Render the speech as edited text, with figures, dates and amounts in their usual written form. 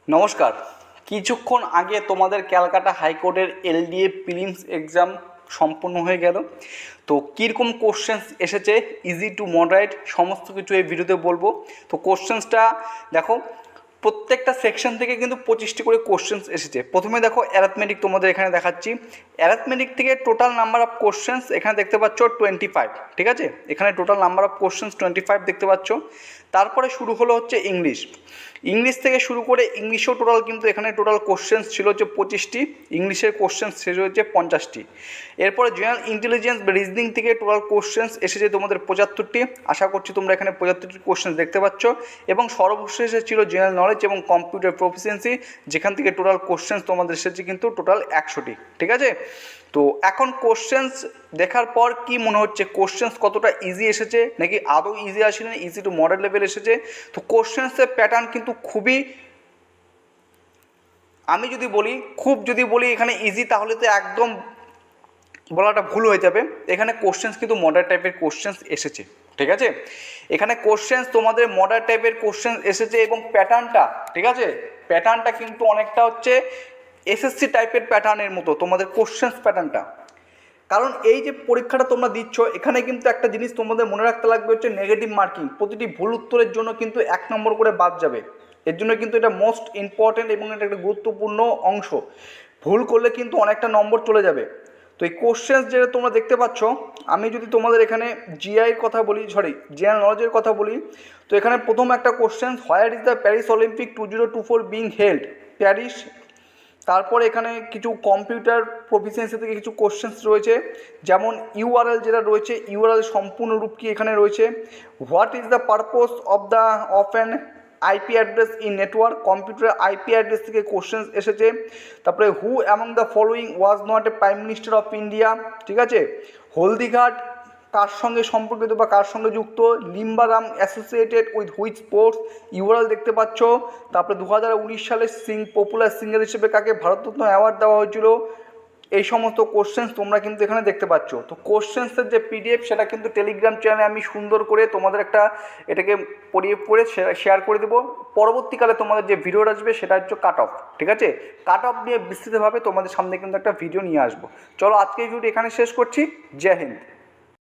নমস্কার। কিছুক্ষণ আগে তোমাদের ক্যালকাটা হাইকোর্টের এলডিএ প্রিলিমস এক্সাম সম্পূর্ণ হয়ে গেল। তো কীরকম কোশ্চেন্স এসেছে, ইজি টু মডারেট, সমস্ত কিছু এই ভিডিওতে বলবো। তো কোশ্চেন্সটা দেখো, প্রত্যেকটা সেকশন থেকে কিন্তু 25টি করে কোশ্চেন্স এসেছে। প্রথমে দেখো অ্যারিথমেটিক, তোমাদের এখানে দেখাচ্ছি। অ্যারিথমেটিক থেকে টোটাল নাম্বার অফ কোশ্চেন্স এখানে দেখতে পাচ্ছ 25, ঠিক আছে? এখানে টোটাল নাম্বার অফ কোশ্চেন্স 25 দেখতে পাচ্ছ। তারপরে শুরু হলো হচ্ছে ইংলিশ। ইংলিশ থেকে শুরু করে ইংলিশেও টোটাল কিন্তু এখানে টোটাল কোশ্চেন্স ছিল হচ্ছে 25টি, ইংলিশের কোশ্চেন্স শেষ হয়েছে 50টি। এরপরে জেনারেল ইন্টেলিজেন্স বা রিজনিং থেকে টোটাল কোশ্চেন্স এসেছে তোমাদের 75টি। আশা করছি তোমরা এখানে 75টি কোশ্চেন্স দেখতে পাচ্ছ। এবং সর্বশেষে ছিল জেনারেল নলেজ এবং কম্পিউটার প্রফিসিয়েন্সি, যেখান থেকে টোটাল কোশ্চেন্স তোমাদের এসেছে কিন্তু টোটাল 100টি, ঠিক আছে? তো এখন কোশ্চেন্স দেখার পর কি মনে হচ্ছে, কোশ্চেন্স কতটা ইজি এসেছে নাকি আদৌ ইজি আসেনি, ইজি টু মডারেট লেভেল এসেছে? তো কোশ্চেন্সের প্যাটার্ন কিন্তু খুবই, আমি যদি বলি যদি বলি এখানে ইজি, তাহলে তো একদম বলাটা ভুল হয়ে যাবে। এখানে কোশ্চেন্স কিন্তু মডারেট টাইপের কোশ্চেন্স এসেছে, ঠিক আছে? এখানে কোশ্চেন্স তোমাদের মডারেট টাইপের কোশ্চেন্স এসেছে এবং প্যাটার্নটা, ঠিক আছে, প্যাটার্নটা কিন্তু অনেকটা হচ্ছে এসএসসি টাইপের প্যাটার্নের মতো তোমাদের কোশ্চেন্স প্যাটার্নটা। কারণ এই যে পরীক্ষাটা তোমরা দিচ্ছ, এখানে কিন্তু একটা জিনিস তোমাদের মনে রাখতে লাগবে হচ্ছে নেগেটিভ মার্কিং। প্রতিটি ভুল উত্তরের জন্য কিন্তু 1 নম্বর করে বাদ যাবে। এর জন্য কিন্তু এটা মোস্ট ইম্পর্টেন্ট এবং এটা একটা গুরুত্বপূর্ণ অংশ। ভুল করলে কিন্তু অনেকটা নম্বর চলে যাবে। তো এই কোশ্চেন্স যেটা তোমরা দেখতে পাচ্ছ, আমি যদি তোমাদের এখানে জিআইয়ের কথা বলি, জেনারেল নলেজের কথা বলি, তো এখানে প্রথম একটা questions, where is the Paris Olympic 2024 being held? Paris. তারপরে এখানে কিছু কম্পিউটার প্রফিসিয়েন্সি থেকে কিছু কোশ্চেন্স রয়েছে, যেমন ইউআরএল যেটা রয়েছে, ইউআরএল সম্পূর্ণ রূপ কি এখানে রয়েছে। What is the purpose of an IP address in network? Computer IP address থেকে কোশ্চেন্স এসেছে। তারপরে হু among the following was not a prime minister of India? ঠিক আছে। হলদিঘাট কার সঙ্গে সম্পর্কিত বা কার সঙ্গে যুক্ত? Limba Ram associated with which sports? URL দেখতে পাচ্ছ। তারপরে 2019 সালে পপুলার সিঙ্গার হিসেবে কাকে ভারতরত্ন অ্যাওয়ার্ড দেওয়া হয়েছিল? এই সমস্ত কোশ্চেন্স তোমরা কিন্তু এখানে দেখতে পাচ্ছ। তো কোশ্চেন্সের যে পিডিএফ, সেটা কিন্তু টেলিগ্রাম চ্যানেলে আমি সুন্দর করে তোমাদের একটা এটাকে পড়ে শেয়ার করে দেবো। পরবর্তীকালে তোমাদের যে ভিডিওটা আসবে সেটা হচ্ছে কাট অফ, ঠিক আছে? কাট অফ নিয়ে বিস্তৃতভাবে তোমাদের সামনে কিন্তু একটা ভিডিও নিয়ে আসবো। চলো আজকে এই ভিডিও এখানে শেষ করছি। জয় হিন্দ।